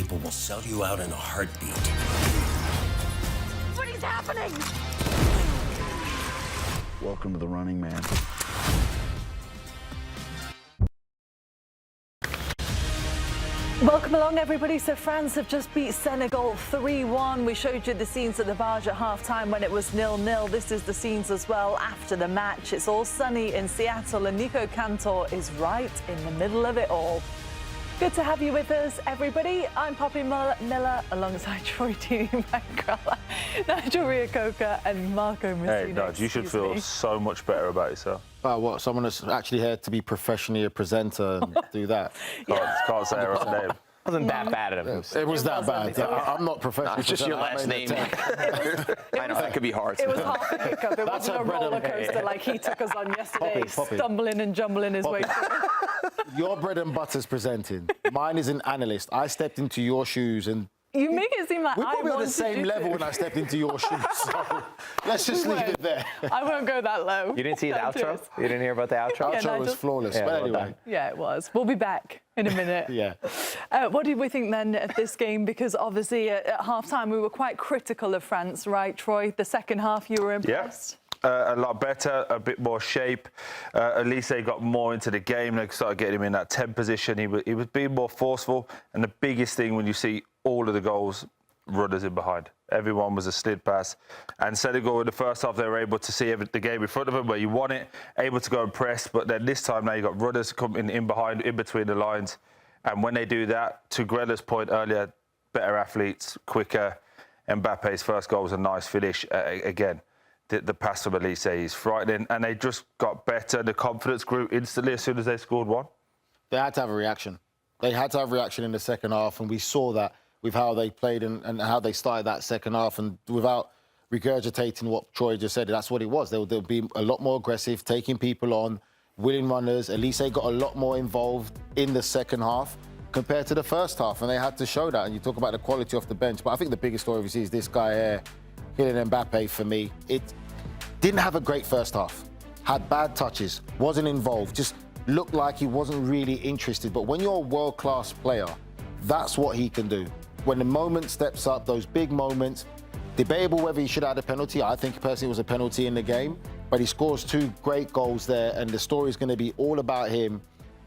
people will sell you out in a heartbeat. What is happening? Welcome to the Running Man. Welcome along, everybody. So France have just beat Senegal 3-1. We showed you the scenes at the Barge at half-time when it was 0-0. This is the scenes as well after the match. It's all sunny in Seattle, and Nico Cantor is right in the middle of it all. Good to have you with us, everybody. I'm Poppy Miller, alongside Troy Deeney-Mancala, Nigel Reo-Coker, and Marco Messina. Hey, Nudge, you should feel so much better about yourself. Well, what, someone that's actually here to be professionally a presenter and do that? Can't say her name. It wasn't that bad of him. It was that bad. I'm not professional. It's just your last name. I know, that could be hard. It was half a hiccup. It wasn't a roller coaster like he took us on yesterday, Poppy. stumbling and jumbling his way through. Your bread and butter's presenting. Mine is an analyst. I stepped into your shoes and... You make it seem like We're probably on the wanted same you level to. when I stepped into your shoes, so let's just leave it there. I won't go that low. You didn't see the Don't do outro? it. You didn't hear about the outro? Yeah, Outro was Nigel. flawless, Yeah, but well anyway. done. Yeah, it was. We'll be back in a minute. Yeah. What did we think then of this game? Because obviously at half-time we were quite critical of France, right, Troy? The second half you were impressed? A lot better, a bit more shape. At least they got more into the game. They started getting him in that 10 position. He was being more forceful. And the biggest thing when you see all of the goals, runners in behind. Everyone was a slid pass. And Senegal, in the first half, they were able to see the game in front of them where you want it, able to go and press. But then this time now, you've got runners coming in behind, in between the lines. And when they do that, to Grella's point earlier, better athletes, quicker. Mbappe's first goal was a nice finish. Again, the pass from Elise is frightening. And they just got better. The confidence grew instantly as soon as they scored one. They had to have a reaction. They had to have a reaction in the second half, and we saw that with how they played and how they started that second half. And without regurgitating what Troy just said, that's what it was. They'll be a lot more aggressive, taking people on, winning runners. Elise got a lot more involved in the second half compared to the first half, and they had to show that. And you talk about the quality off the bench, but I think the biggest story obviously is this guy here, Kylian Mbappé. For me, it didn't have a great first half, had bad touches, wasn't involved, just looked like he wasn't really interested. But when you're a world-class player, that's what he can do. When the moment steps up, those big moments, debatable whether he should have had a penalty. I think personally it was a penalty in the game, but he scores two great goals there, and the story is going to be all about him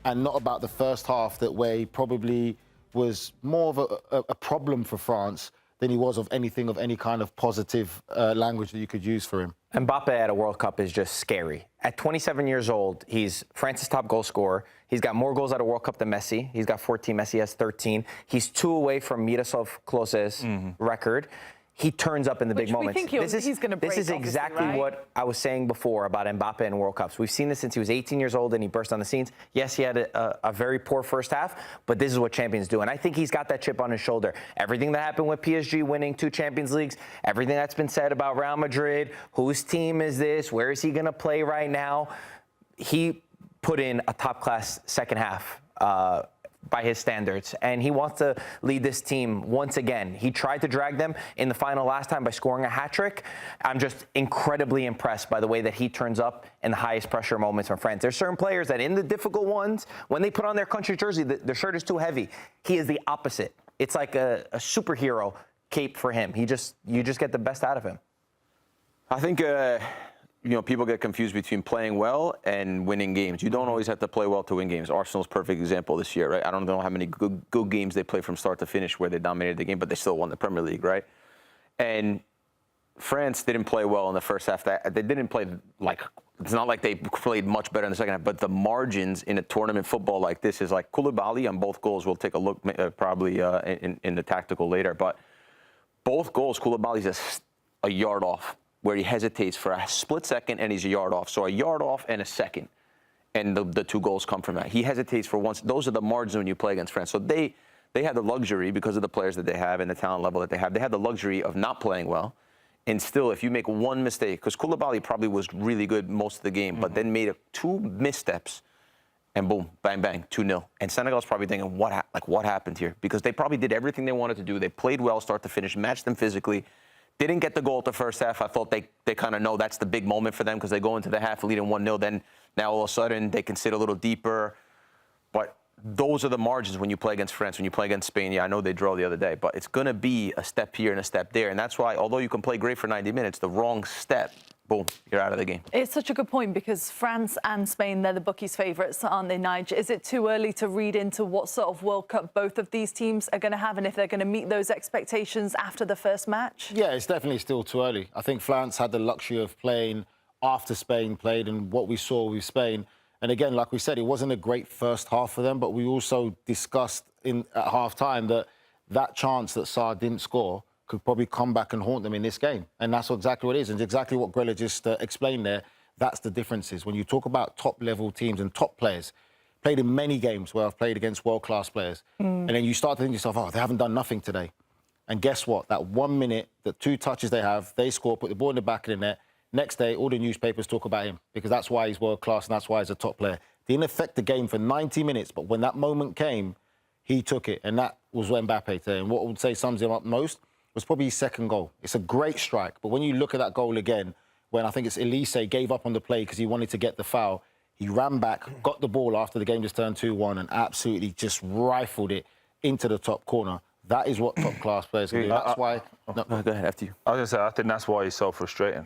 and not about the first half that way. He probably was more of a problem for France than he was of anything of any kind of positive language that you could use for him. Mbappé at a World Cup is just scary. At 27 years old, he's France's top goal scorer. He's got more goals at a World Cup than Messi. He's got 14. Messi has 13. He's 2 away from Miroslav Klose's record. He turns up in the big moments. Think he's going to break. This is exactly right? what I was saying before about Mbappé and World Cups. We've seen this since he was 18 years old and he burst on the scenes. Yes, he had a very poor first half, but this is what champions do. And I think he's got that chip on his shoulder. Everything that happened with PSG winning 2 Champions Leagues, everything that's been said about Real Madrid, whose team is this, where is he going to play right now? He put in a top-class second half by his standards, and he wants to lead this team once again. He tried to drag them in the final last time by scoring a hat-trick. I'm just incredibly impressed by the way that he turns up in the highest pressure moments from France. There's certain players that in the difficult ones, when they put on their country jersey, their shirt is too heavy. He is the opposite. It's like a superhero cape for him. You just get the best out of him. I think people get confused between playing well and winning games. You don't always have to play well to win games. Arsenal's a perfect example this year, right? I don't know how many good games they played from start to finish where they dominated the game, but they still won the Premier League, right? And France didn't play well in the first half. They didn't play it's not like they played much better in the second half, but the margins in a tournament football like this is like Koulibaly on both goals. We'll take a look probably in the tactical later, but both goals, Koulibaly's just a yard off, where he hesitates for a split second and he's a yard off. So a yard off and a second. And the 2 goals come from that. He hesitates for once. Those are the margins when you play against France. So they have the luxury, because of the players that they have and the talent level that they have had the luxury of not playing well. And still, if you make one mistake, because Koulibaly probably was really good most of the game, but then made 2 missteps, and boom, bang, bang, 2-0. And Senegal's probably thinking, what happened here? Because they probably did everything they wanted to do. They played well start to finish, matched them physically. Didn't get the goal at the first half. I thought they kind of know that's the big moment for them because they go into the half leading 1-0. Then now all of a sudden they can sit a little deeper. But those are the margins when you play against France, when you play against Spain. Yeah, I know they draw the other day, but it's going to be a step here and a step there. And that's why, although you can play great for 90 minutes, the wrong step, boom, you're out of the game. It's such a good point because France and Spain, they're the bookies' favourites, aren't they, Nigel? Is it too early to read into what sort of World Cup both of these teams are going to have and if they're going to meet those expectations after the first match? Yeah, it's definitely still too early. I think France had the luxury of playing after Spain played and what we saw with Spain. And again, like we said, it wasn't a great first half for them, but we also discussed at half-time that chance that Sarr didn't score could probably come back and haunt them in this game. And that's exactly what it is. And exactly what Grella just explained there, that's the differences. When you talk about top-level teams and top players, played in many games where I've played against world-class players, and then you start to think to yourself, oh, they haven't done nothing today. And guess what? That 1 minute, the 2 touches they have, they score, put the ball in the back of the net. Next day, all the newspapers talk about him because that's why he's world-class and that's why he's a top player. Didn't affect the game for 90 minutes, but when that moment came, he took it. And that was Mbappé today. And what I would say sums him up most was probably his second goal. It's a great strike. But when you look at that goal again, when I think it's Elise gave up on the play because he wanted to get the foul, he ran back, got the ball after the game just turned 2-1 and absolutely just rifled it into the top corner. That is what top-class players can do. That's why... No, go ahead, after you. I was going to say, I think that's why he's so frustrating.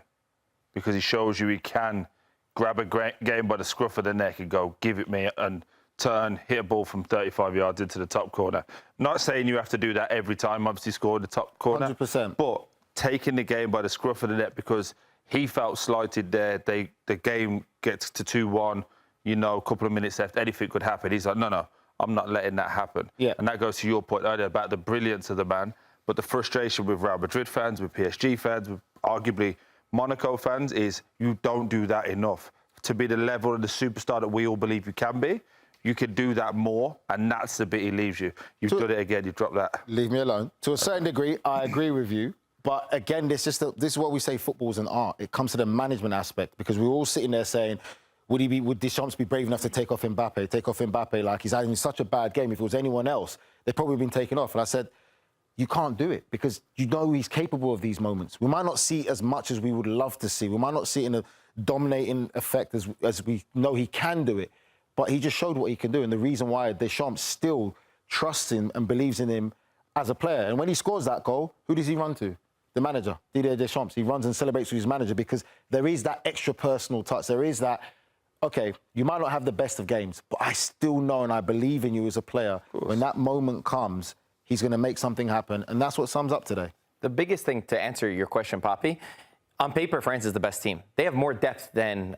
Because he shows you he can grab a game by the scruff of the neck and go, give it me, and turn, hit a ball from 35 yards into the top corner. Not saying you have to do that every time, obviously score in the top corner. 100%. But taking the game by the scruff of the neck because he felt slighted there. The game gets to 2-1, you know, a couple of minutes left, anything could happen. He's like, no, I'm not letting that happen. Yeah. And that goes to your point earlier about the brilliance of the man, but the frustration with Real Madrid fans, with PSG fans, with arguably Monaco fans is you don't do that enough. To be the level of the superstar that we all believe you can be, you can do that more, and that's the bit he leaves you. You've done it again, you dropped that. Leave me alone. To a certain degree, I agree with you. But again, this is what we say football's an art. It comes to the management aspect, because we're all sitting there saying, would Deschamps be brave enough to take off Mbappé? Like, he's having such a bad game. If it was anyone else, they'd probably been taken off. And I said, you can't do it because you know he's capable of these moments. We might not see as much as we would love to see. We might not see it in a dominating effect as we know he can do it. But he just showed what he can do. And the reason why Deschamps still trusts him and believes in him as a player. And when he scores that goal, who does he run to? The manager, Didier Deschamps. He runs and celebrates with his manager because there is that extra personal touch. There is that, OK, you might not have the best of games, but I still know and I believe in you as a player. When that moment comes, he's going to make something happen. And that's what sums up today. The biggest thing to answer your question, Poppy, on paper, France is the best team. They have more depth than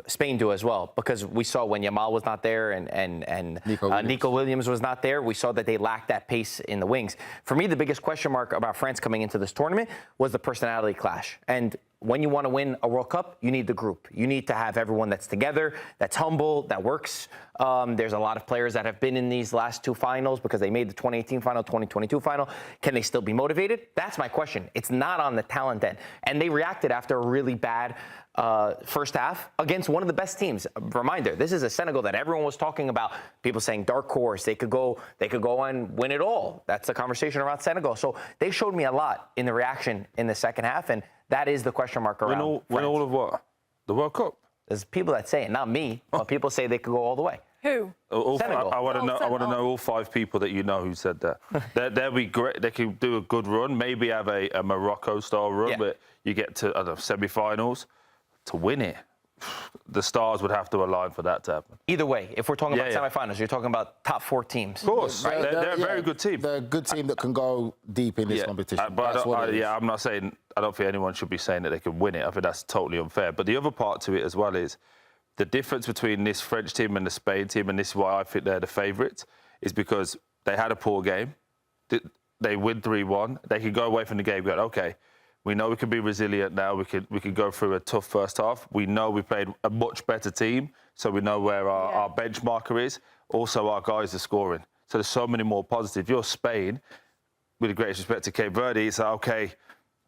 Spain do as well, because we saw when Yamal was not there and Nico Williams was not there, we saw that they lacked that pace in the wings. For me, the biggest question mark about France coming into this tournament was the personality clash. And when you want to win a World Cup, you need the group. You need to have everyone that's together, that's humble, that works. There's a lot of players that have been in these last 2 finals because they made the 2018 final, 2022 final. Can they still be motivated? That's my question. It's not on the talent end. And they reacted after a really bad first half against one of the best teams. Reminder, this is a Senegal that everyone was talking about. People saying dark horse, they could go and win it all. That's the conversation around Senegal. So they showed me a lot in the reaction in the second half, and that is the question mark around Win all of what? The World Cup? There's people that say it, not me, but people say they could go all the way. Who? Senegal. I want to know all 5 people that you know who said that. They'll be great. They can do a good run. Maybe have a Morocco-style run, but you get to semi-finals. To win it, the stars would have to align for that to happen. Either way, if we're talking about semi-finals, you're talking about top 4 teams. Of course, right? They're a very good team. They're a good team that can go deep in this competition. But I'm not saying, I don't think anyone should be saying that they can win it. I think that's totally unfair. But the other part to it as well is the difference between this French team and the Spain team, and this is why I think they're the favourites, is because they had a poor game. They win 3-1. They could go away from the game going, OK, we know we can be resilient now. We could go through a tough first half. We know we played a much better team, so we know where our benchmarker is. Also, our guys are scoring. So there's so many more positives. You're Spain, with the greatest respect to Cape Verde, it's like, OK,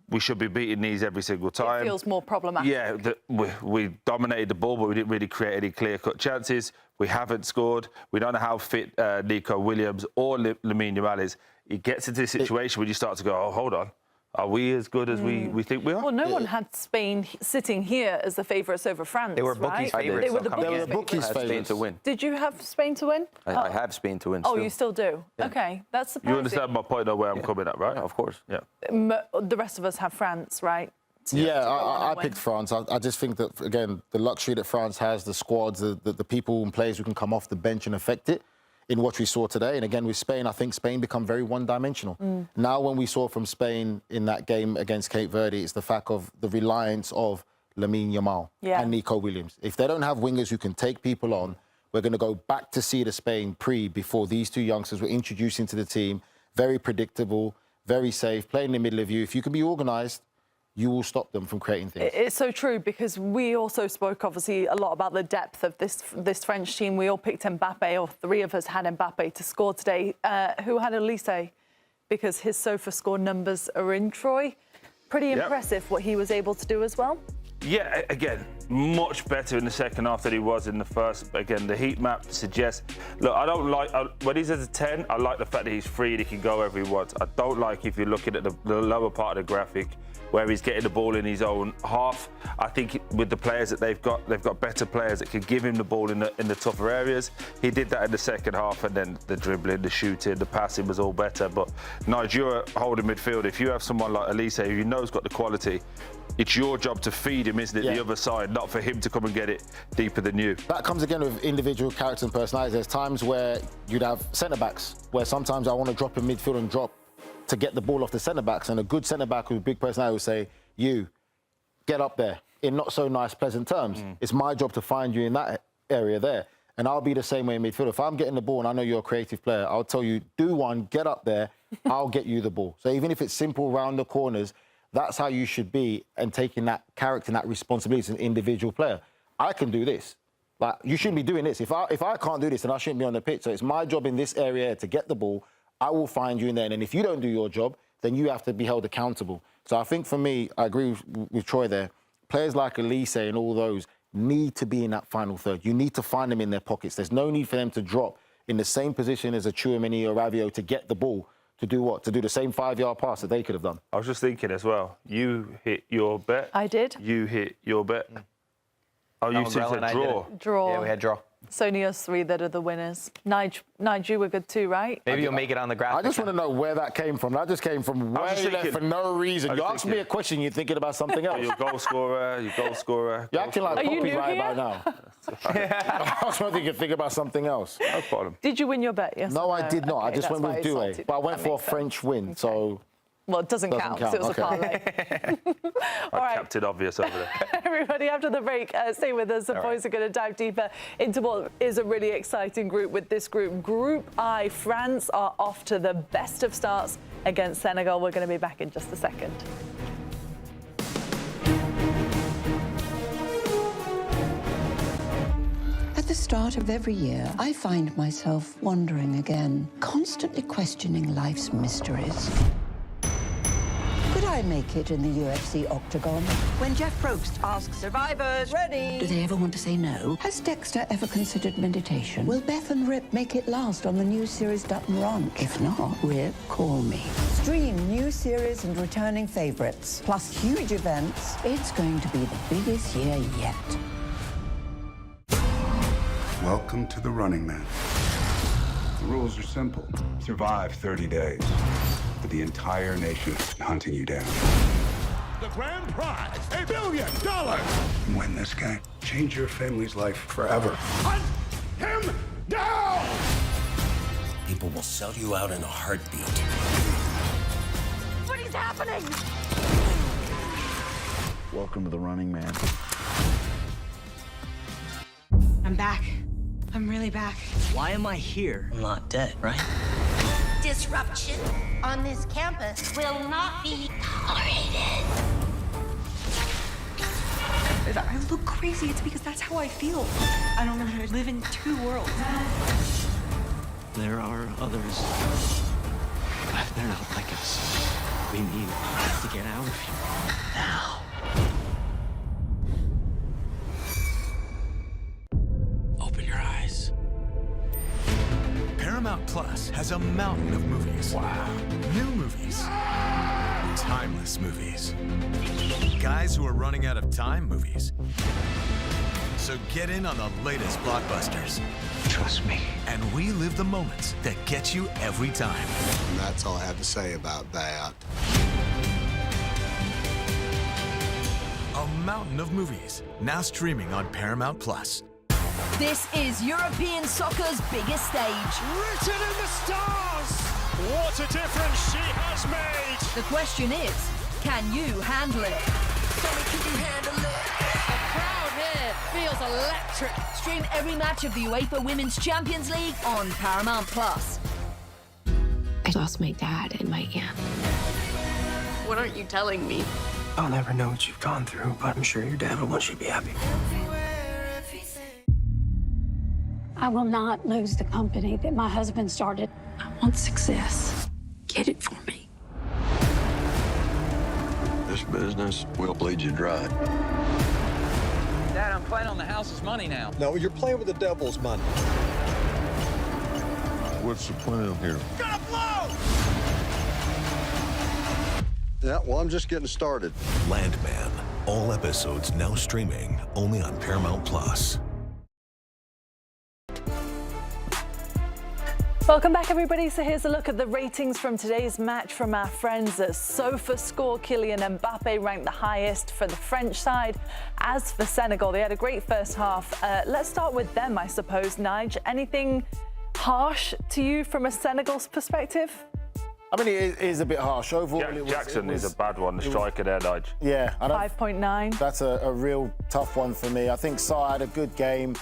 we should be beating these every single time. It feels more problematic. Yeah, we dominated the ball, but we didn't really create any clear-cut chances. We haven't scored. We don't know how fit Nico Williams or Lamine Yamal is. It gets into this situation where you start to go, oh, hold on. Are we as good as we think we are? Well, no one had Spain sitting here as the favourites over France. They were bookies' right? favourites. They were the coming in. bookies' I had Spain favourites. to win. Did you have Spain to win? I have Spain to win. Oh, still. you still do? Yeah. Okay, that's surprising. You understand my point of where I'm coming at, right? Yeah, of course. Yeah. The rest of us have France, right? Yeah, I win. picked France. I just think that, again, the luxury that France has, the squads, the people and players who can come off the bench and affect it in what we saw today. And again, with Spain, I think Spain become very one-dimensional. Now, when we saw from Spain in that game against Cape Verde, it's the fact of the reliance of Lamine Yamal and Nico Williams. If they don't have wingers who can take people on, we're going to go back to see the Spain before these two youngsters were introduced into the team. Very predictable, very safe, playing in the middle of you. If you can be organised, you will stop them from creating things. It's so true, because we also spoke, obviously, a lot about the depth of this French team. We all picked Mbappé, or three of us had Mbappé to score today. Who had Elise? Because his SofaScore numbers are in, Troy. Pretty impressive what he was able to do as well. Yeah, again, much better in the second half than he was in the first. Again, the heat map suggests... Look, I don't like... when he's at a 10, I like the fact that he's free and he can go wherever he wants. I don't like, if you're looking at the lower part of the graphic, where he's getting the ball in his own half. I think with the players that they've got better players that can give him the ball in the tougher areas. He did that in the second half, and then the dribbling, the shooting, the passing was all better. But Nigeria holding midfield, if you have someone like Elise who you know has got the quality, it's your job to feed him, isn't it, the other side, not for him to come and get it deeper than you. That comes again with individual character and personality. There's times where you'd have centre-backs, where sometimes I want to drop in midfield and drop to get the ball off the centre-backs, and a good centre-back with a big personality will say, you, get up there, in not so nice, pleasant terms. It's my job to find you in that area there. And I'll be the same way in midfield. If I'm getting the ball and I know you're a creative player, I'll tell you, do one, get up there, I'll get you the ball. So even if it's simple round the corners, that's how you should be, and taking that character and that responsibility as an individual player. I can do this. Like, you shouldn't be doing this. If I can't do this, then I shouldn't be on the pitch. So it's my job in this area to get the ball. I will find you in there. And if you don't do your job, then you have to be held accountable. So I think for me, I agree with Troy there. Players like Elise and all those need to be in that final third. You need to find them in their pockets. There's no need for them to drop in the same position as a Tchouaméni or Rabiot to get the ball. To do what? To do the same 5-yard pass that they could have done. I was just thinking as well, you hit your bet. I did. You hit your bet. Oh, you said draw. Draw. Yeah, we had draw. It's only us three that are the winners. Nige, you were good too, right? Maybe you'll make it on the graphic. I just want to know where that came from. That just came from way left for no reason. You asked me a question, you're thinking about something else. Your goal scorer. You're acting like Are you Poppy new right here? about now. I was trying to think about something else. No problem. Did you win your bet? Yes. No, or I did not. Okay, I just that's went why with I Douay. salted. But I went That for a makes sense. French win, so... Well, it doesn't count, so it was a parlay. All right. Captain Obvious over there. Everybody, after the break, stay with us. The boys are going to dive deeper into what is a really exciting group with this group. Group I, France are off to the best of starts against Senegal. We're going to be back in just a second. At the start of every year, I find myself wondering again, constantly questioning life's mysteries. Could I make it in the UFC octagon? When Jeff Probst asks survivors, ready? Do they ever want to say no? Has Dexter ever considered meditation? Will Beth and Rip make it last on the new series Dutton Ranch? If not, Rip, call me. Stream new series and returning favorites, plus huge events. It's going to be the biggest year yet. Welcome to the Running Man. The rules are simple. Survive 30 days. But the entire nation is hunting you down. The grand prize, $1 billion! Win this game. Change your family's life forever. Hunt him down! People will sell you out in a heartbeat. What is happening? Welcome to the Running Man. I'm back. I'm really back. Why am I here? I'm not dead, right? Disruption on this campus will not be tolerated. If I look crazy, it's because that's how I feel. I don't know how to live in two worlds. There are others. But they're not like us. We need to get out of here now. Open your eyes. Paramount Plus has a mountain of movies. Wow. New movies. Timeless movies. Guys who are running out of time movies. So get in on the latest blockbusters. Trust me. And relive the moments that get you every time. And that's all I have to say about that. A mountain of movies, now streaming on Paramount+. This is European soccer's biggest stage. Written in the stars! What a difference she has made! The question is, can you handle it? Tell me, can you handle it? The crowd here feels electric. Stream every match of the UEFA Women's Champions League on Paramount+. I lost my dad and my aunt. What aren't you telling me? I'll never know what you've gone through, but I'm sure your dad will want you to be happy. I will not lose the company that my husband started. I want success. Get it for me. This business will bleed you dry. Dad, I'm playing on the house's money now. No, you're playing with the devil's money. What's the plan here? Gonna blow! Yeah, well, I'm just getting started. Landman. All episodes now streaming only on Paramount+. Welcome back, everybody. So here's a look at the ratings from today's match from our friends at SofaScore. Kylian Mbappé ranked the highest for the French side. As for Senegal, they had a great first half. Let's start with them, I suppose. Nige, anything harsh to you from a Senegal's perspective? I mean, it is a bit harsh. Overall, Jackson is a bad one, the striker there, Nige. Yeah. 5.9. That's a real tough one for me. I think Sarr had a good game.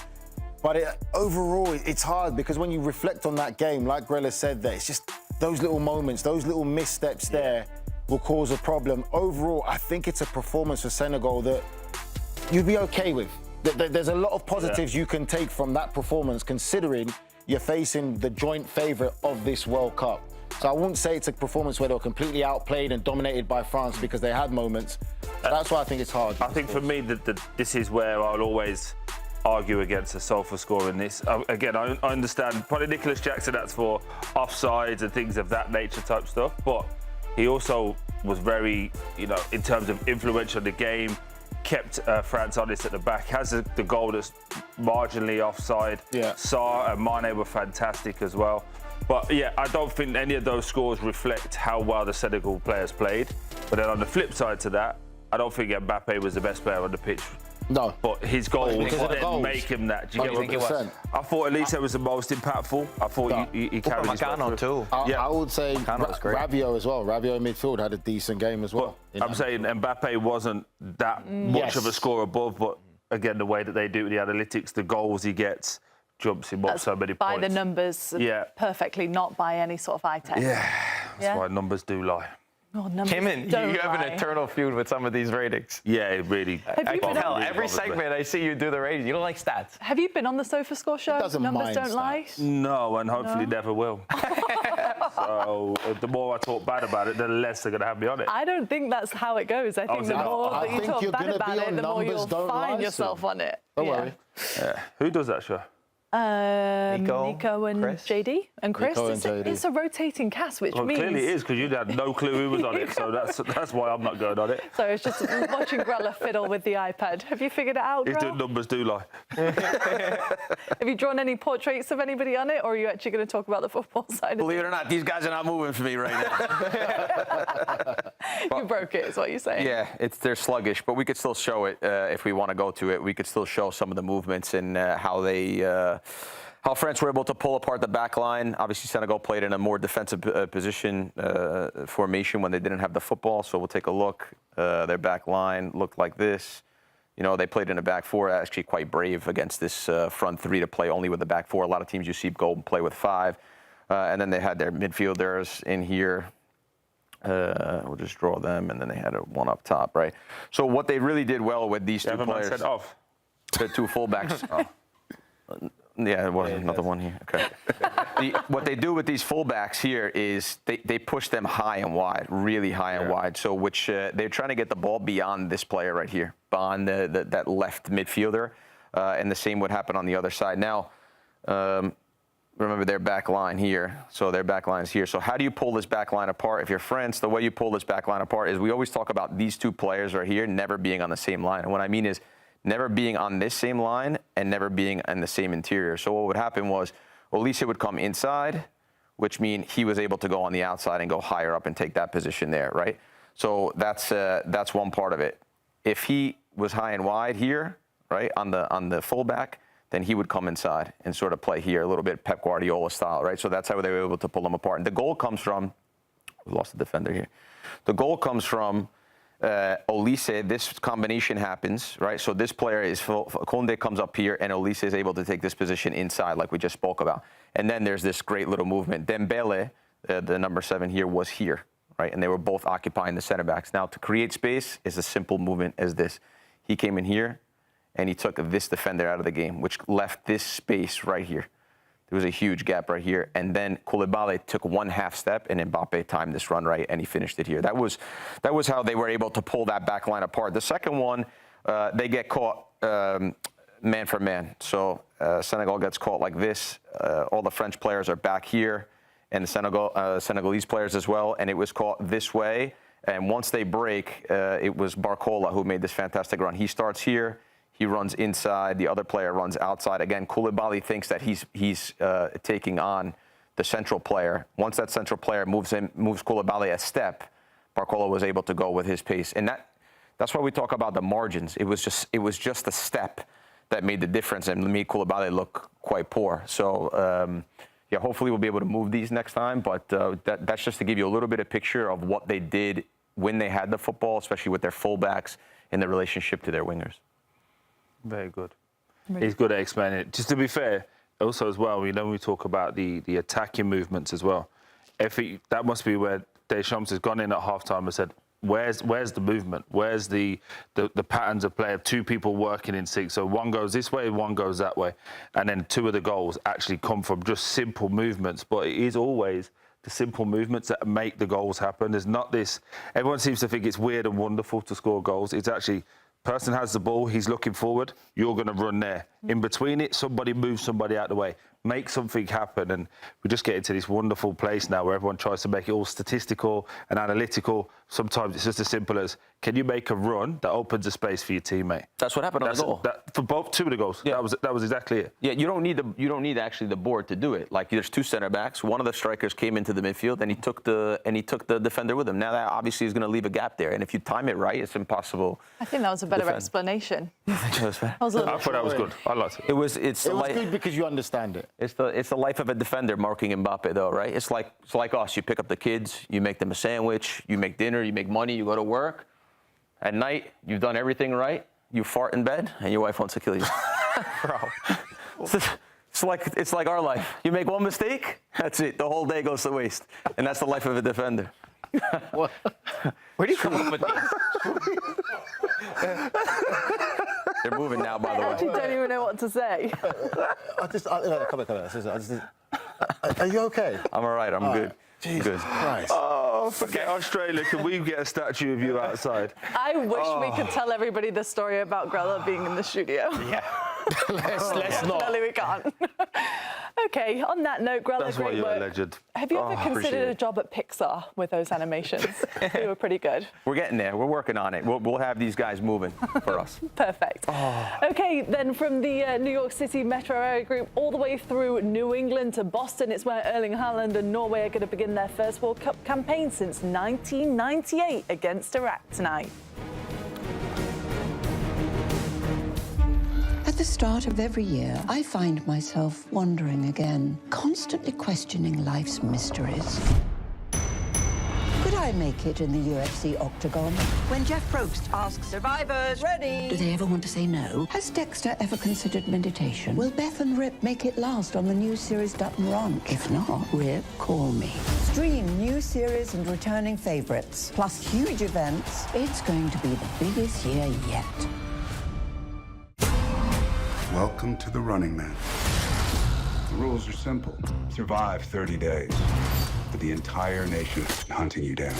But overall, it's hard because when you reflect on that game, like Grella said there, it's just those little moments, those little missteps there will cause a problem. Overall, I think it's a performance for Senegal that you'd be okay with. There's a lot of positives you can take from that performance, considering you're facing the joint favourite of this World Cup. So I wouldn't say it's a performance where they were completely outplayed and dominated by France because they had moments. That's why I think it's hard. I think for me, this is where I'll always argue against a SofaScore in this. Again, I understand, probably Nicholas Jackson, that's for offsides and things of that nature type stuff, but he also was very, in terms of influential in the game, kept France honest at the back, has the goal that's marginally offside. Yeah. Sarr and Mane were fantastic as well. But yeah, I don't think any of those scores reflect how well the Senegal players played. But then on the flip side to that, I don't think Mbappé was the best player on the pitch. No. But his goals didn't goals. make him that. Do you get what it was? I thought Elise was the most impactful. I thought he carried his Upamecano too. I would say Rabiot as well. Rabiot in midfield had a decent game as well. But I'm saying Mbappé wasn't that much of a score above, but again, the way that they do the analytics, the goals he gets, jumps him up so many by points. the numbers, perfectly, not by any sort of eye test. Yeah, that's why numbers do lie. Oh, numbers Kimmin, don't you have lie. an eternal feud with some of these ratings. Yeah, it really. I can tell. Every segment I see you do the ratings. You don't like stats. Have you been on the SofaScore show? Numbers don't lie? No, and hopefully never will. So the more I talk bad about it, the less they're going to have me on it. I don't think that's how it goes. I think the more that you talk bad about it, the more you'll find yourself on it. Don't worry. Yeah. Who does that show? Nico and Chris. JD and Chris. It's a rotating cast, which means... Clearly it is, because you had no clue who was on it, so that's why I'm not going on it. So it's just watching Grella fiddle with the iPad. Have you figured it out, He's Grella? doing numbers do lie. Have you drawn any portraits of anybody on it, or are you actually going to talk about the football side? Believe it or not, these guys are not moving for me right now. You broke it, is what you're saying. Yeah, they're sluggish, but we could still show it if we want to go to it. We could still show some of the movements and how France were able to pull apart the back line. Obviously, Senegal played in a more defensive position formation when they didn't have the football. So we'll take a look. Their back line looked like this. They played in a back four, actually quite brave against this front three to play only with the back four. A lot of teams you see go and play with five. And then they had their midfielders in here. We'll just draw them, and then they had one up top, right? So what they really did well with these two players, said off. The two fullbacks. Yeah, it wasn't another one here. Okay. What they do with these fullbacks here is they push them high and wide, really high and wide. So they're trying to get the ball beyond this player right here, beyond that left midfielder, and the same would happen on the other side. Now, remember their back line here. So their back line is here. So how do you pull this back line apart? If you're France, the way you pull this back line apart is we always talk about these two players right here never being on the same line. And what I mean is never being on this same line and never being in the same interior. So what would happen was Olise would come inside, which means he was able to go on the outside and go higher up and take that position there, right? So that's one part of it. If he was high and wide here, right, on the fullback, then he would come inside and sort of play here a little bit Pep Guardiola style, right? So that's how they were able to pull them apart. And the goal comes from, we lost the defender here. The goal comes from Olise. This combination happens, right? So this player is, Koundé comes up here and Olise is able to take this position inside like we just spoke about. And then there's this great little movement. Dembele, the number 7 here, was here, right? And they were both occupying the center backs. Now to create space is a simple movement as this. He came in here, and he took this defender out of the game, which left this space right here. There was a huge gap right here. And then Koulibaly took 1 half step, and Mbappé timed this run right, and he finished it here. That was how they were able to pull that back line apart. The second one, they get caught man for man. So Senegal gets caught like this. All the French players are back here, and the Senegalese players as well, and it was caught this way. And once they break, it was Barcola who made this fantastic run. He starts here. He runs inside. The other player runs outside. Again, Koulibaly thinks that he's taking on the central player. Once that central player moves Koulibaly a step, Barcola was able to go with his pace. And that's why we talk about the margins. It was just a step that made the difference and made Koulibaly look quite poor. So, yeah, hopefully we'll be able to move these next time. But that's just to give you a little bit of picture of what they did when they had the football, especially with their fullbacks and the relationship to their wingers. Very good. He's good at explaining it. Just to be fair, also as well, when we talk about the attacking movements as well. That must be where Deschamps has gone in at halftime and said, where's the movement? Where's the patterns of play of 2 people working in sync? So one goes this way, one goes that way. And then 2 of the goals actually come from just simple movements. But it is always the simple movements that make the goals happen. There's not this, everyone seems to think it's weird and wonderful to score goals. It's actually, person has the ball, he's looking forward, you're going to run there. In between it, somebody moves somebody out of the way. Make something happen. And we just get into this wonderful place now where everyone tries to make it all statistical and analytical. Sometimes it's just as simple as, can you make a run that opens a space for your teammate? That's what happened on the goal. For both 2 of the goals. Yeah. That was exactly it. Yeah, you don't need actually the board to do it. Like there's 2 center backs. One of the strikers came into the midfield and he took the defender with him. Now that obviously is going to leave a gap there. And if you time it right, it's impossible. I think that was a better explanation. I thought that was good. I liked it. It was good because you understand it. It's the life of a defender marking Mbappé, though, right? It's like us. You pick up the kids, you make them a sandwich, you make dinner, you make money, you go to work. At night, you've done everything right. You fart in bed, and your wife wants to kill you. Bro, it's like our life. You make one mistake, that's it. The whole day goes to waste, and that's the life of a defender. What? Where do you come up with these? They're moving now, by the way. You don't even know what to say. Come on. Are you okay? I'm all right. I'm good. Jesus Christ. Oh, forget Australia. Can we get a statue of you outside? I wish we could tell everybody the story about Grella being in the studio. Yeah. let's not. No, we can't. Okay, on that note, Grella, that's why you're a legend. Have you ever considered a job at Pixar with those animations? They were pretty good. We're getting there. We're working on it. We'll have these guys moving for us. Perfect. Okay, then from the New York City metro area group all the way through New England to Boston, it's where Erling Harland and Norway are going to begin their first World Cup campaign since 1998 against Iraq tonight. At the start of every year, I find myself wondering again, constantly questioning life's mysteries. Could I make it in the UFC octagon? When Jeff Probst asks survivors, ready? Do they ever want to say no? Has Dexter ever considered meditation? Will Beth and Rip make it last on the new series Dutton Ranch? If not, Rip, call me. Stream new series and returning favorites, plus huge events. It's going to be the biggest year yet. Welcome to the Running Man. The rules are simple. Survive 30 days. But the entire nation is hunting you down.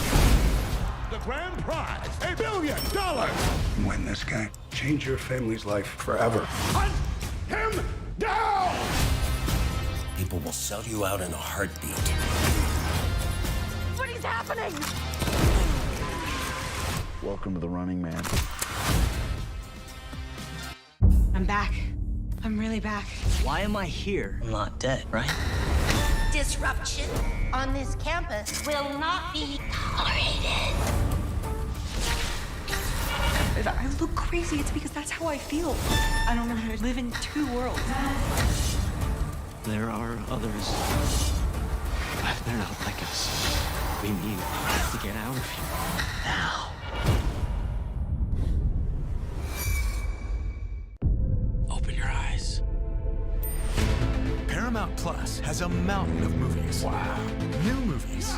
The grand prize, $1 billion. Win this game. Change your family's life forever. Hunt him down! people will sell you out in a heartbeat. What is happening? Welcome to the Running Man. I'm back. I'm really back. Why am I here? I'm not dead, right? Disruption on this campus will not be tolerated. If I look crazy, it's because that's how I feel. I don't know how to live in two worlds. There are others. But they're not like us. We need to get out of here. Now. Open your eyes. Paramount Plus has a mountain of movies. Wow. New movies.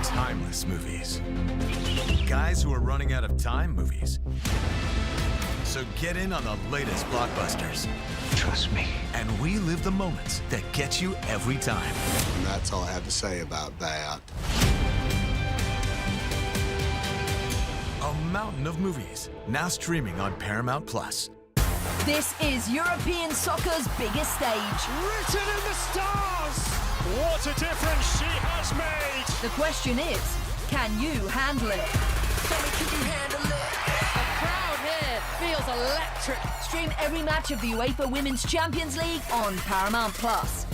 Timeless movies. Guys who are running out of time movies. So get in on the latest blockbusters. Trust me. And relive the moments that get you every time. And that's all I have to say about that. A mountain of movies, now streaming on Paramount Plus. This is European soccer's biggest stage. Written in the stars! What a difference she has made! The question is, can you handle it? The crowd here feels electric. Stream every match of the UEFA Women's Champions League on Paramount Plus.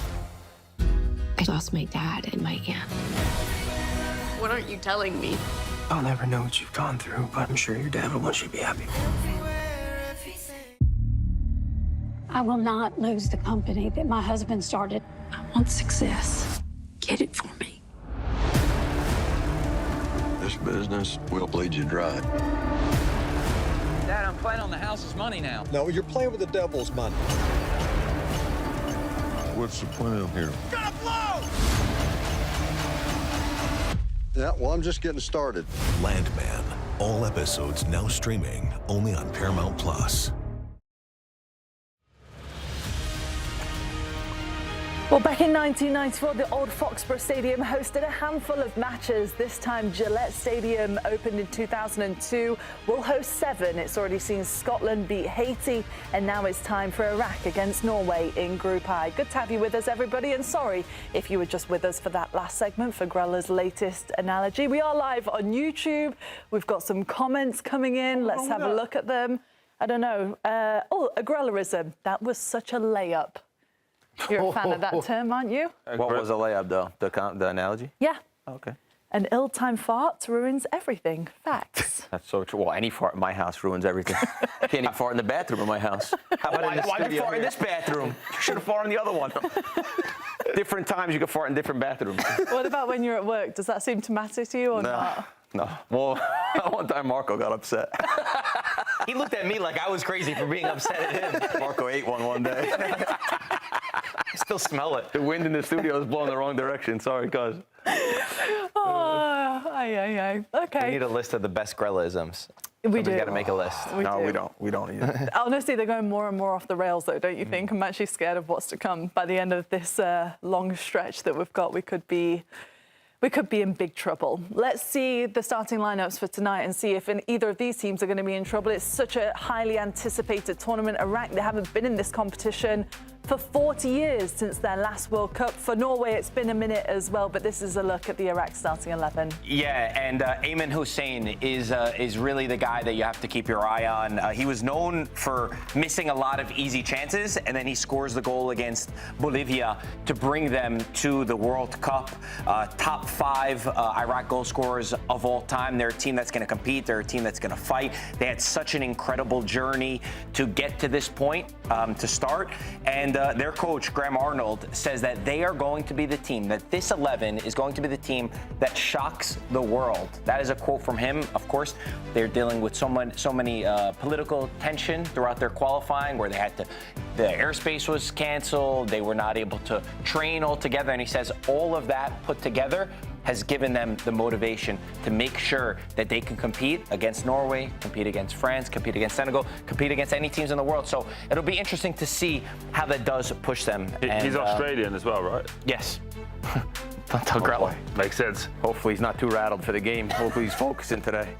I lost my dad and my aunt. What aren't you telling me? I'll never know what you've gone through, but I'm sure your dad will want you to be happy. I will not lose the company that my husband started. I want success. Get it for me. This business will bleed you dry. Dad, I'm playing on the house's money now. No, you're playing with the devil's money. What's the plan here? Gonna blow! Yeah, well, I'm just getting started. Landman. All episodes now streaming only on Paramount Plus. Well, back in 1994, the old Foxborough Stadium hosted a handful of matches. This time, Gillette Stadium opened in 2002. Will host 7. It's already seen Scotland beat Haiti, and now it's time for Iraq against Norway in Group I. Good to have you with us, everybody, and sorry if you were just with us for that last segment for Grella's latest analogy. We are live on YouTube. We've got some comments coming in. Let's have a look at them. I don't know. A Grellaism. That was such a layup. You're a fan of that term, aren't you? What was a layup, though? The analogy? Yeah. Okay. An ill-timed fart ruins everything. Facts. That's so true. Well, any fart in my house ruins everything. Can't even fart in the bathroom in my house. How about why you fart in this bathroom? You should have farted in the other one. Different times you can fart in different bathrooms. What about when you're at work? Does that seem to matter to you or not? No. Well, one time Marco got upset. He looked at me like I was crazy for being upset at him. Marco ate one day. I still smell it. The wind in the studio is blowing the wrong direction. Sorry, cuz. Okay. We need a list of the best Grellaisms. We do. Got to make a list. We don't either. Honestly, they're going more and more off the rails, though, don't you think? I'm actually scared of what's to come. By the end of this long stretch that we've got, we could be in big trouble. Let's see the starting lineups for tonight and see if either of these teams are going to be in trouble. It's such a highly anticipated tournament. Iraq, they haven't been in this competition for 40 years since their last World Cup. For Norway, it's been a minute as well, but this is a look at the Iraq starting 11. Yeah, and Ayman Hussein is really the guy that you have to keep your eye on. He was known for missing a lot of easy chances, and then he scores the goal against Bolivia to bring them to the World Cup. Top 5 Iraq goal scorers of all time. They're a team that's going to compete. They're a team that's going to fight. They had such an incredible journey to get to this point, to start. And their coach, Graham Arnold, says that they are going to be the team, that this 11 is going to be the team that shocks the world. That is a quote from him. Of course, they're dealing with so many political tension throughout their qualifying, where the airspace was canceled. They were not able to train altogether. And he says all of that put together has given them the motivation to make sure that they can compete against Norway, compete against France, compete against Senegal, compete against any teams in the world. So it'll be interesting to see how that does push them. He's Australian as well, right? Yes. Don't tell Grella. Makes sense. Hopefully he's not too rattled for the game. Hopefully he's focusing today.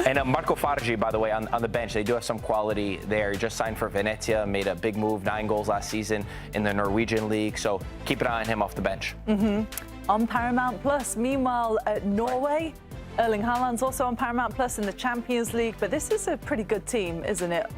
And Marco Fargi, by the way, on the bench, they do have some quality there. He just signed for Venezia, made a big move, 9 goals last season in the Norwegian league. So keep an eye on him off the bench. On Paramount Plus, meanwhile, at Norway, Erling Haaland's also on Paramount Plus in the Champions League. But this is a pretty good team, isn't it?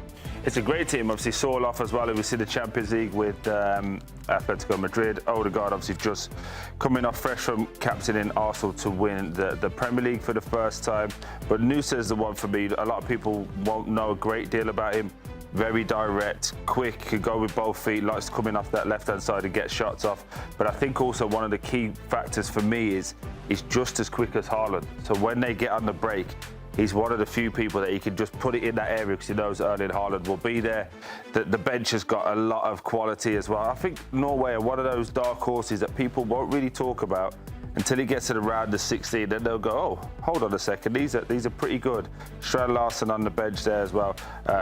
It's a great team. Obviously, Saul off as well. We see the Champions League with Atletico Madrid. Odegaard obviously just coming off fresh from captaining Arsenal to win the Premier League for the first time. But Nusa is the one for me. A lot of people won't know a great deal about him. Very direct, quick, can go with both feet, likes coming off that left-hand side and get shots off. But I think also one of the key factors for me is he's just as quick as Harland. So when they get on the break, he's one of the few people that he can just put it in that area because he knows Erling Haaland will be there. The bench has got a lot of quality as well. I think Norway are one of those dark horses that people won't really talk about until he gets to the round of 16. Then they'll go, oh, hold on a second, these are pretty good. Strand Larsen on the bench there as well.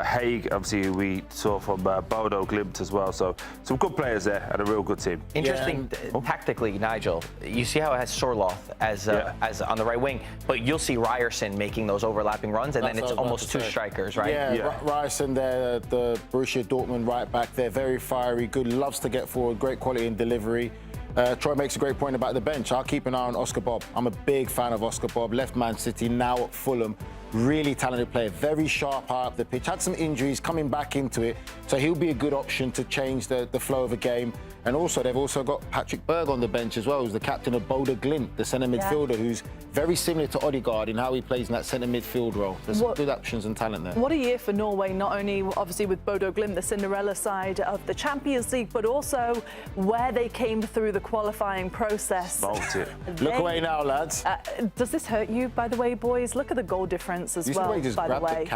Haig, obviously, we saw from Bodo Glimt as well. So some good players there and a real good team. Interesting tactically, Nigel. You see how it has Sorloth as on the right wing, but you'll see Ryerson making those overlapping runs, and then it's almost 2 strikers, right? Yeah. Ryerson there, the Borussia Dortmund right back there, very fiery, good, loves to get forward, great quality in delivery. Troy makes a great point about the bench. I'll keep an eye on Oscar Bob. I'm a big fan of Oscar Bob. Left Man City, now at Fulham. Really talented player, very sharp high up the pitch. Had some injuries coming back into it, so he'll be a good option to change the flow of a game. And also, they've also got Patrick Berg on the bench as well, who's the captain of Bodo Glimt, the centre midfielder, who's very similar to Odegaard in how he plays in that centre midfield role. There's some good options and talent there. What a year for Norway, not only obviously with Bodo Glimt, the Cinderella side of the Champions League, but also where they came through the qualifying process. Look away now, lads. Does this hurt you, by the way, boys? Look at the goal difference as well, by the way.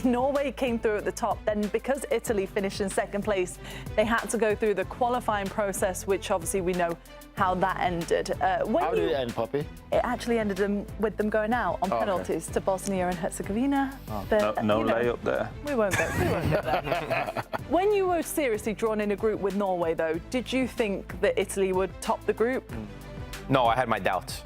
Norway came through at the top. Then because Italy finished in second place, they had to go through the qualifying process, which obviously we know how that ended. How did it end, Poppy? It actually ended with them going out on penalties to Bosnia and Herzegovina. No layup there. We won't go there. When you were seriously drawn in a group with Norway, though, did you think that Italy would top the group? No, I had my doubts.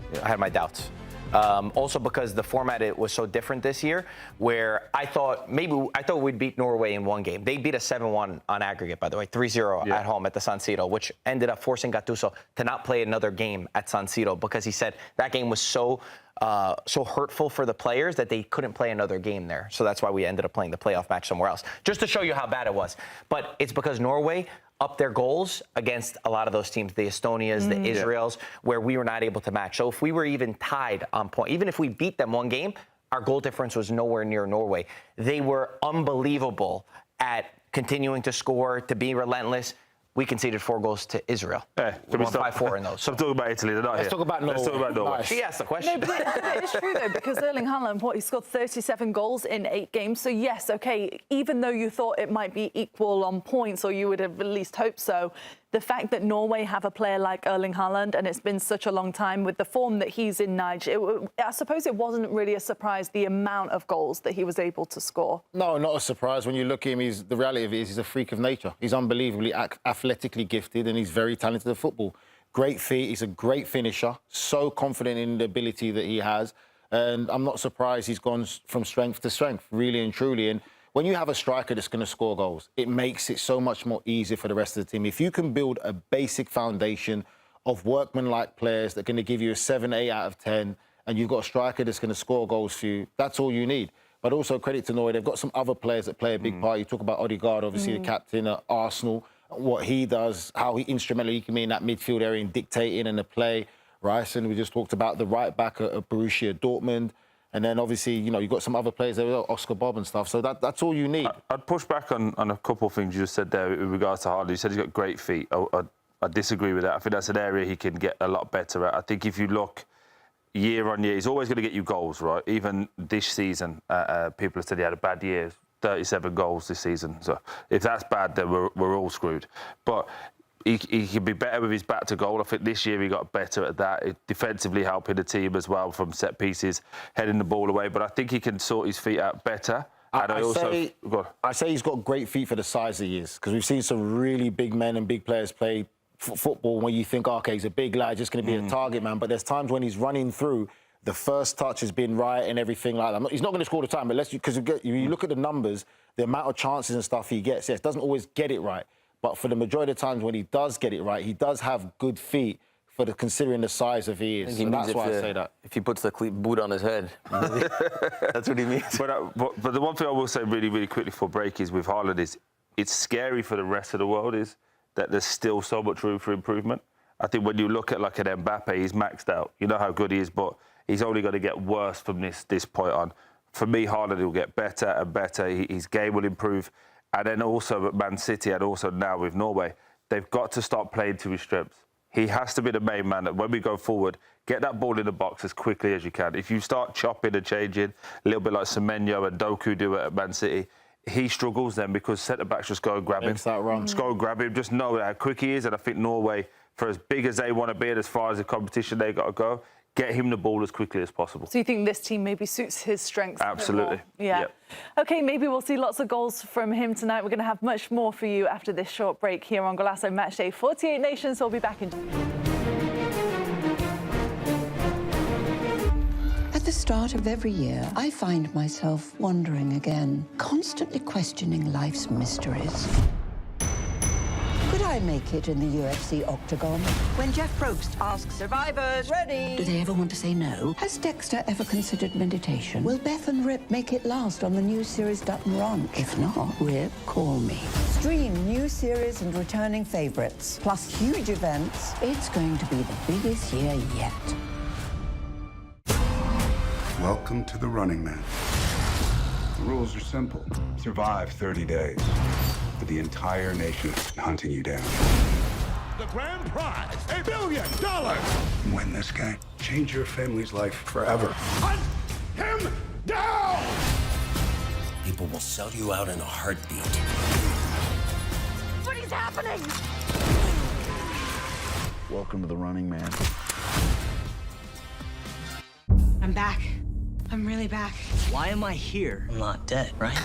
Also because the format it was so different this year, where I thought we'd beat Norway in one game. They beat us 7-1 on aggregate, by the way, 3-0 at home at the San Siro, which ended up forcing Gattuso to not play another game at San Siro because he said that game was so hurtful for the players that they couldn't play another game there. So that's why we ended up playing the playoff match somewhere else, just to show you how bad it was. But it's because Norway up their goals against a lot of those teams, the Estonias, the Israels, where we were not able to match. So if we were even tied on point, even if we beat them one game, our goal difference was nowhere near Norway. They were unbelievable at continuing to score, to be relentless. We conceded 4 goals to Israel. We won 5-4 in those. Stop talking about Italy. They're not Let's talk about Norway. Let's talk about Norway. Nice. She asked the question. No, but it's true, though, because Erling Haaland, he scored 37 goals in 8 games. So, yes, OK, even though you thought it might be equal on points, or you would have at least hoped so, the fact that Norway have a player like Erling Haaland, and it's been such a long time with the form that he's in, Nigel, I suppose it wasn't really a surprise, the amount of goals that he was able to score. No, not a surprise. When you look at him, the reality of it is he's a freak of nature. He's unbelievably athletically gifted, and he's very talented at football. Great feet. He's a great finisher. So confident in the ability that he has. And I'm not surprised he's gone from strength to strength, really and truly. And when you have a striker that's going to score goals, it makes it so much more easy for the rest of the team. If you can build a basic foundation of workman-like players that are going to give you a 7, 8 out of 10, and you've got a striker that's going to score goals for you, that's all you need. But also credit to Norway, they've got some other players that play a big part. You talk about Odegaard, obviously the captain at Arsenal, what he does, how instrumental he can be in that midfield area and dictating and the play. Ryerson, we just talked about the right back at Borussia Dortmund. And then obviously, you've got some other players there, Oscar Bob and stuff. So that's all you need. I'd push back on a couple of things you just said there in regards to Harland. You said he's got great feet. I disagree with that. I think that's an area he can get a lot better at. I think if you look year on year, he's always going to get you goals, right? Even this season, people have said he had a bad year, 37 goals this season. So if that's bad, then we're all screwed. But he can be better with his back to goal. I think this year he got better at that. Defensively helping the team as well from set pieces, heading the ball away. But I think he can sort his feet out better. I say he's got great feet for the size he is, because we've seen some really big men and big players play football when you think, OK, he's a big lad, just going to be a target man. But there's times when he's running through, The first touch has been right and everything like that. He's not going to score all the time, but because you look at the numbers, the amount of chances and stuff he gets, yes, doesn't always get it right. But for the majority of the times when he does get it right, he does have good feet for considering the size of he is. So that's why I say that. If he puts the boot on his head, that's what he means. But the one thing I will say really, really quickly for break is with Harland is it's scary for the rest of the world is that there's still so much room for improvement. I think when you look at like an Mbappé, he's maxed out. You know how good he is, but he's only going to get worse from this point on. For me, Harland will get better and better. His game will improve. And then also at Man City and also now with Norway, they've got to start playing to his strengths. He has to be the main man that when we go forward, get that ball in the box as quickly as you can. If you start chopping and changing, a little bit like Semenyo and Doku do it at Man City, he struggles then because centre-backs just go and grab him. Just go and grab him. Just know how quick he is. And I think Norway, for as big as they want to be and as far as the competition they got to go, get him the ball as quickly as possible. So you think this team maybe suits his strengths? Absolutely. Yeah. Yep. OK, maybe we'll see lots of goals from him tonight. We're going to have much more for you after this short break here on Golazo Matchday. 48 nations will be back in... At the start of every year, I find myself wondering again, constantly questioning life's mysteries. Could I make it in the UFC octagon? When Jeff Probst asks survivors, ready? Do they ever want to say no? Has Dexter ever considered meditation? Will Beth and Rip make it last on the new series Dutton Ranch? If not, Rip, call me. Stream new series and returning favorites, plus huge events. It's going to be the biggest year yet. Welcome to the Running Man. The rules are simple. Survive 30 days. But the entire nation is hunting you down. The grand prize, $1 billion. Win this game. Change your family's life forever. Hunt him down! People will sell you out in a heartbeat. What is happening? Welcome to the Running Man. I'm back. I'm really back. Why am I here? I'm not dead, right?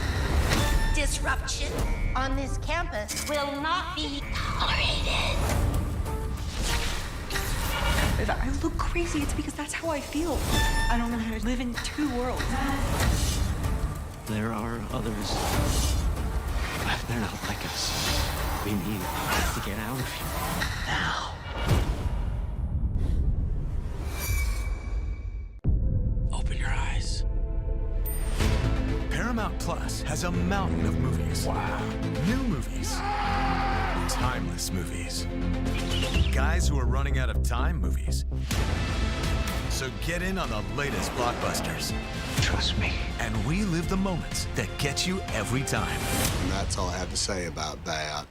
Disruption on this campus will not be tolerated. If I look crazy, it's because that's how I feel. I don't know how to live in two worlds. There are others. But they're not like us. We need to get out of here. Now. Open your eyes. Paramount Plus has a mountain of movies. Wow. New movies. Timeless movies. Guys who are running out of time movies. So get in on the latest blockbusters. Trust me. And relive the moments that get you every time. And that's all I have to say about that.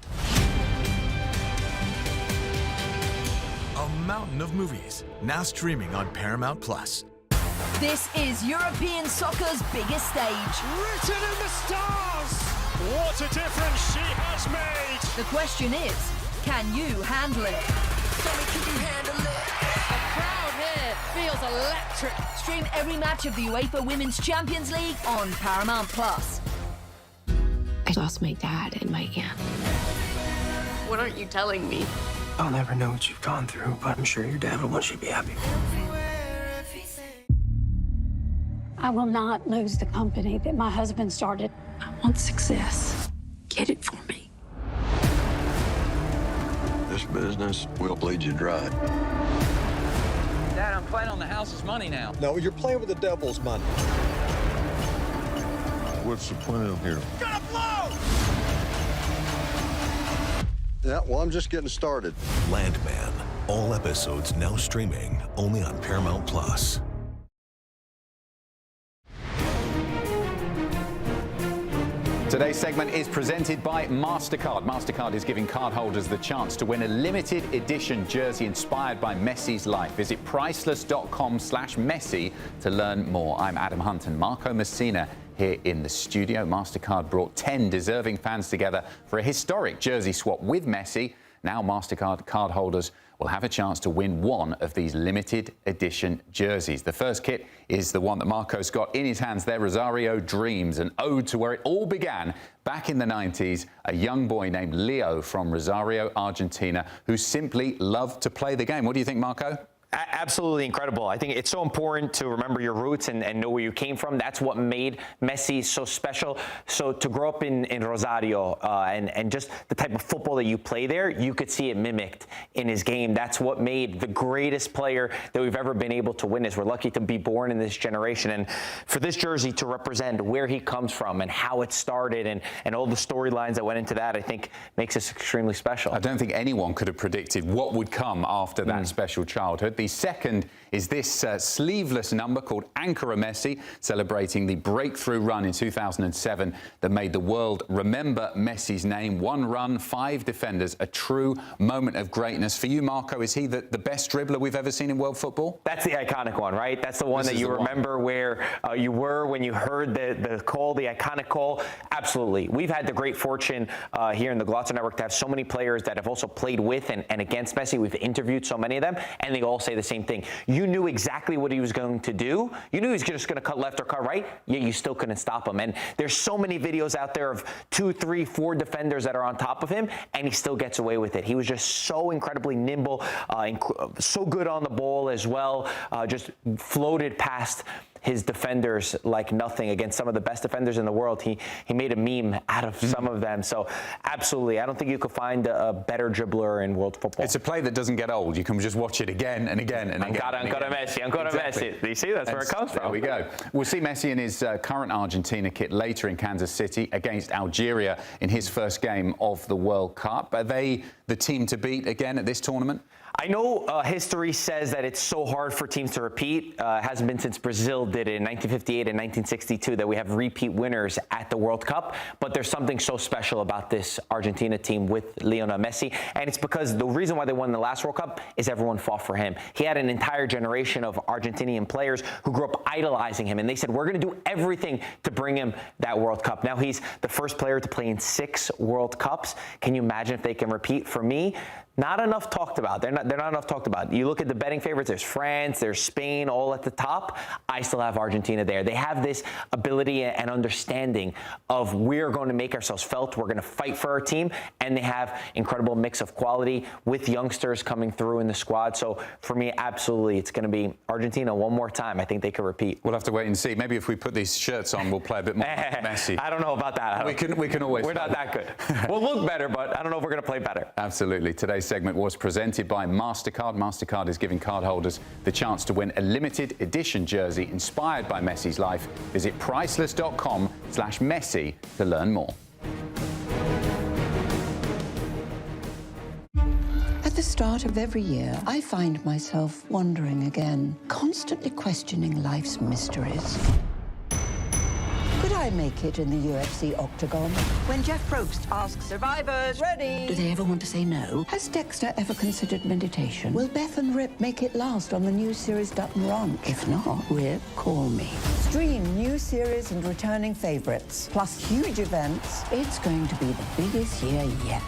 A mountain of movies, now streaming on Paramount Plus. This is European soccer's biggest stage. Written in the stars! What a difference she has made! The question is, can you handle it? Tell me, can you handle it? The crowd here feels electric. Stream every match of the UEFA Women's Champions League on Paramount Plus. I lost my dad and my aunt. What aren't you telling me? I'll never know what you've gone through, but I'm sure your dad will want you to be happy. I will not lose the company that my husband started. I want success. Get it for me. This business will bleed you dry. Dad, I'm playing on the house's money now. No, you're playing with the devil's money. What's the plan here? Gonna blow! Yeah, well, I'm just getting started. Landman. All episodes now streaming only on Paramount Plus. Today's segment is presented by Mastercard. Mastercard is giving cardholders the chance to win a limited edition jersey inspired by Messi's life. Visit priceless.com/Messi to learn more. I'm Adam Hunt and Marco Messina here in the studio. Mastercard brought 10 deserving fans together for a historic jersey swap with Messi. Now Mastercard cardholders will have a chance to win one of these limited edition jerseys. The first kit is the one that Marco's got in his hands there, Rosario Dreams, an ode to where it all began back in the 90s. A young boy named Leo from Rosario, Argentina, who simply loved to play the game. What do you think, Marco? Absolutely incredible. I think it's so important to remember your roots and know where you came from. That's what made Messi so special. So to grow up in Rosario and just the type of football that you play there, you could see it mimicked in his game. That's what made the greatest player that we've ever been able to witness. We're lucky to be born in this generation. And for this jersey to represent where he comes from and how it started and all the storylines that went into that, I think makes us extremely special. I don't think anyone could have predicted what would come after that special childhood. The second is this sleeveless number called Ankara Messi, celebrating the breakthrough run in 2007 that made the world remember Messi's name. 1 run, 5 defenders, a true moment of greatness. For you, Marco, is he the best dribbler we've ever seen in world football? That's the iconic one, right? That's the one that you remember where you were when you heard the call, the iconic call. Absolutely. We've had the great fortune here in the Golazo Network to have so many players that have also played with and against Messi. We've interviewed so many of them, and they all say the same thing. You knew exactly what he was going to do. You knew he was just going to cut left or cut right, yet you still couldn't stop him. And there's so many videos out there of 2, 3, 4 defenders that are on top of him, and he still gets away with it. He was just so incredibly nimble, so good on the ball as well, just floated past his defenders like nothing against some of the best defenders in the world. He made a meme out of some of them. So absolutely, I don't think you could find a better dribbler in world football. It's a play that doesn't get old. You can just watch it again and again and again. Ancora Messi. Do you see? That's where it comes from. There we go. We'll see Messi in his current Argentina kit later in Kansas City against Algeria in his first game of the World Cup. Are they the team to beat again at this tournament? I know history says that it's so hard for teams to repeat. It hasn't been since Brazil did it in 1958 and 1962 that we have repeat winners at the World Cup. But there's something so special about this Argentina team with Lionel Messi. And it's because the reason why they won the last World Cup is everyone fought for him. He had an entire generation of Argentinian players who grew up idolizing him. And they said, we're going to do everything to bring him that World Cup. Now he's the first player to play in 6 World Cups. Can you imagine if they can repeat? For me, not enough talked about. They're not enough talked about. You look at the betting favorites, there's France, there's Spain, all at the top. I still have Argentina there. They have this ability and understanding of we're going to make ourselves felt. We're going to fight for our team. And they have incredible mix of quality with youngsters coming through in the squad. So for me, absolutely, it's going to be Argentina one more time. I think they could repeat. We'll have to wait and see. Maybe if we put these shirts on, we'll play a bit more Messi. I don't know about that. We can always. We're not that good. We'll look better, but I don't know if we're going to play better. Absolutely. Today's segment was presented by Mastercard. Mastercard is giving cardholders the chance to win a limited edition jersey inspired by Messi's life. Visit priceless.com/Messi to learn more. At the start of every year, I find myself wondering again, constantly questioning life's mysteries. Could I make it in the UFC octagon? When Jeff Probst asks survivors, ready? Do they ever want to say no? Has Dexter ever considered meditation? Will Beth and Rip make it last on the new series Dutton Ranch? If not, Rip, call me. Stream new series and returning favorites, plus huge events. It's going to be the biggest year yet.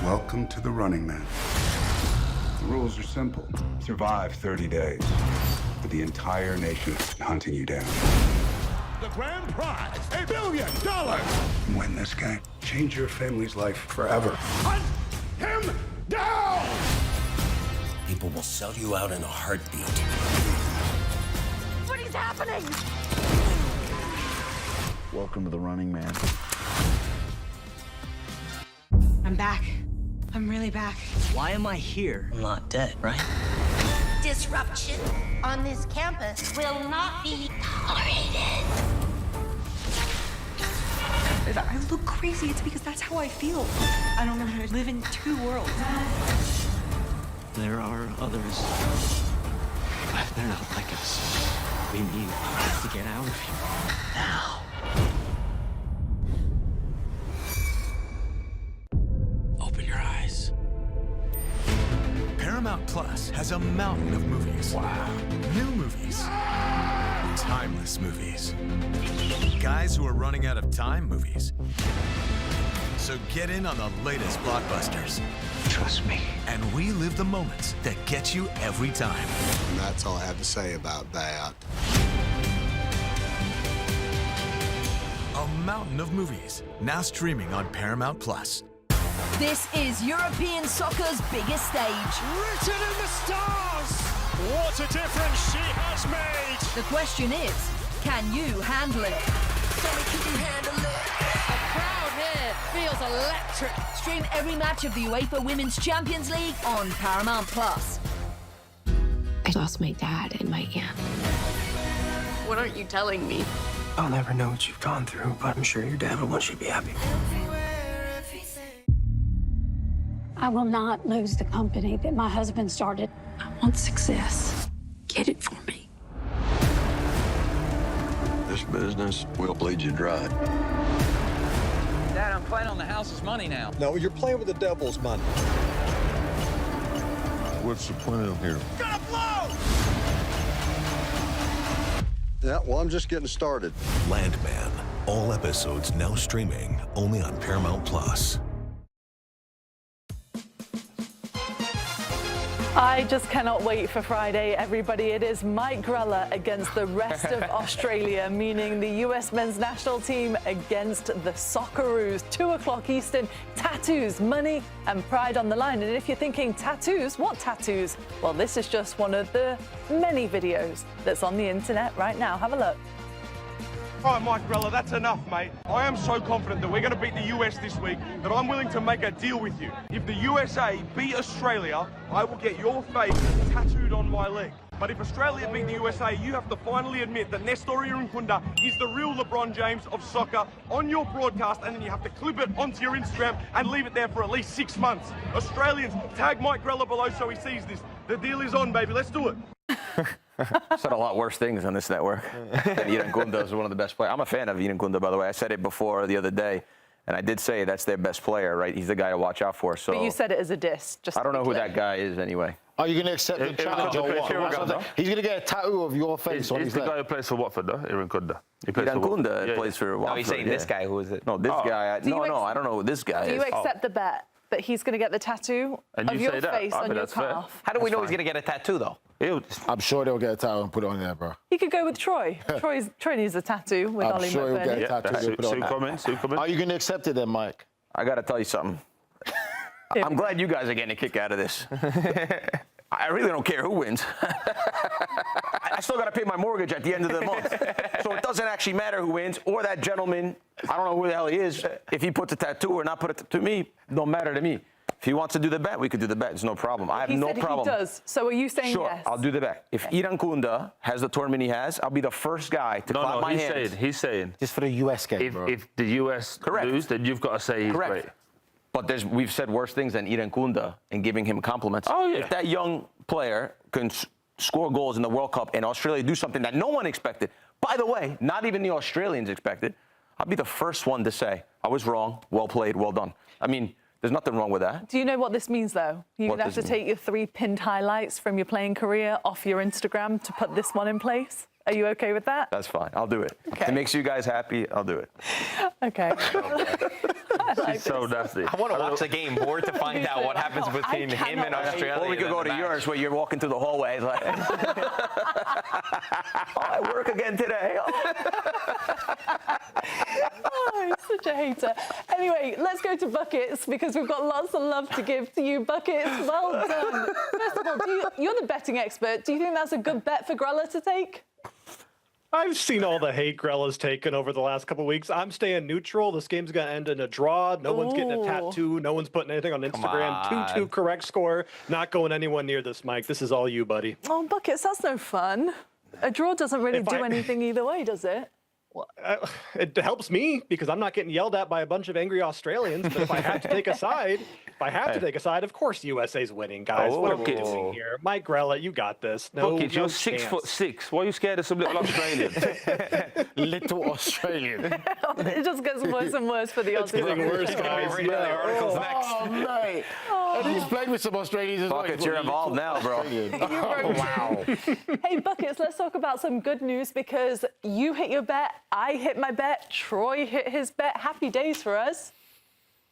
Welcome to the Running Man. The rules are simple. Survive 30 days. But the entire nation hunting you down. The grand prize, $1 billion. Win this game. Change your family's life forever. Hunt him down! People will sell you out in a heartbeat. What is happening? Welcome to the Running Man. I'm back. I'm really back. Why am I here? I'm not dead, right? Disruption on this campus will not be tolerated. If I look crazy, it's because that's how I feel. I don't know how to live in 2 worlds. There are others, but they're not like us. We need to get out of here now. Open your eyes. Paramount Plus has a mountain of movies. Wow. New movies. Timeless movies. Guys who are running out of time movies. So get in on the latest blockbusters. Trust me. And relive the moments that get you every time. And that's all I have to say about that. A mountain of movies, now streaming on Paramount Plus. This is European soccer's biggest stage. Written in the stars! What a difference she has made! The question is, can you handle it? The crowd here feels electric. Stream every match of the UEFA Women's Champions League on Paramount Plus. I lost my dad and my aunt. What aren't you telling me? I'll never know what you've gone through, but I'm sure your dad will want you to be happy. I will not lose the company that my husband started. I want success. Get it for me. This business will bleed you dry. Dad, I'm playing on the house's money now. No, you're playing with the devil's money. What's the plan here? Gonna blow! Yeah, well, I'm just getting started. Landman. All episodes now streaming only on Paramount Plus. I just cannot wait for Friday, everybody. It is Mike Grella against the rest of Australia, meaning the US men's national team against the Socceroos. 2 o'clock Eastern, tattoos, money and pride on the line. And if you're thinking tattoos, what tattoos? Well, this is just one of the many videos that's on the internet right now. Have a look. All right, Mike Grella, that's enough, mate. I am so confident that we're going to beat the US this week that I'm willing to make a deal with you. If the USA beat Australia, I will get your face tattooed on my leg. But if Australia beat the USA, you have to finally admit that Nestor Irankunda is the real LeBron James of soccer on your broadcast, and then you have to clip it onto your Instagram and leave it there for at least 6 months. Australians, tag Mike Grella below so he sees this. The deal is on, baby. Let's do it. Said a lot worse things on this network. Irankunda is one of the best players. I'm a fan of Irankunda, by the way. I said it before the other day, and I did say that's their best player, right? He's the guy to watch out for. So But you said it as a diss. Just I don't know who that guy is anyway. Are you going to accept the challenge or what? He's going to get a tattoo of your face on his leg. He's the guy who plays for Watford, though, Irankunda. Irankunda plays for Watford. No, he's saying this guy. Who is it? No, this guy. No, I don't know who this guy is. Do you accept the bet that he's going to get the tattoo of your face on your calf? How do we know he's going to get a tattoo, though? I'm sure they'll get a tattoo and put it on there, bro. He could go with Troy. Troy needs a tattoo with Ollie I'm sure he'll McBurney. get a tattoo. Put it on. Are you going to accept it then, Mike? I got to tell you something. I'm glad you guys are getting a kick out of this. I really don't care who wins. I still got to pay my mortgage at the end of the month. So it doesn't actually matter who wins or that gentleman. I don't know who the hell he is. If he puts a tattoo or not put it to me, don't matter to me. If he wants to do the bet, we could do the bet. There's no problem. I have no problem. He does. So are you saying sure, yes? I'll do the bet. If Irankunda has the tournament he has, I'll be the first guy to clap my hands. He's saying. Just for the US game, bro. If the US lose, then you've got to say he's great. But we've said worse things than Irankunda and giving him compliments. Oh, yeah. If that young player can score goals in the World Cup and Australia do something that no one expected, by the way, not even the Australians expected, I'll be the first one to say, I was wrong, well played, well done. I mean, there's nothing wrong with that. Do you know what this means, though? You're going to have to take your 3 pinned highlights from your playing career off your Instagram to put this one in place. Are you okay with that? That's fine. I'll do it. Okay. If it makes you guys happy, I'll do it. Okay. She's so nasty. I want to watch the game more to find out what happens between him and Australia. Or we could go to yours where you're walking through the hallway like, oh, I work again today. Oh, he's such a hater. Anyway, let's go to Buckets because we've got lots of love to give to you, Buckets. Well done. First of all, you're the betting expert. Do you think that's a good bet for Grella to take? I've seen all the hate Grella's taken over the last couple of weeks. I'm staying neutral. This game's going to end in a draw. No one's getting a tattoo. No one's putting anything on Instagram. 2-2 correct score. Not going anyone near this, Mike. This is all you, buddy. Oh, Buckets, that's no fun. A draw doesn't really do anything either way, does it? Well, it helps me because I'm not getting yelled at by a bunch of angry Australians. But if I have to take a side, of course USA's winning, guys. What are we doing here? Mike Grella, you got this. Buckets, you're 6'6". Why are you scared of some little Australian? Little Australian. It just gets worse and worse for the Aussies. It's getting worse, guys. Oh, mate. And he's played with some Australians as well. Buckets, you're involved now, bro. Wow. Hey, Buckets, let's talk about some good news because you hit your bet, I hit my bet, Troy hit his bet. Happy days for us.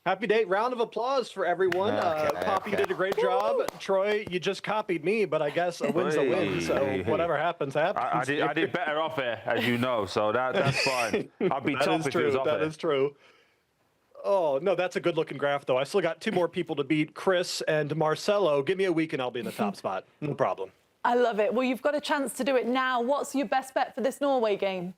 Happy day. Round of applause for everyone. Poppy did a great job. Troy, you just copied me, but I guess a win's a win. So whatever happens, happens. I did better off here, as you know, so that's fine. I'd be tough if it was off That is true. Oh, no, that's a good-looking graph, though. I still got 2 more people to beat, Chris and Marcelo. Give me a week and I'll be in the top spot. No problem. I love it. Well, you've got a chance to do it now. What's your best bet for this Norway game?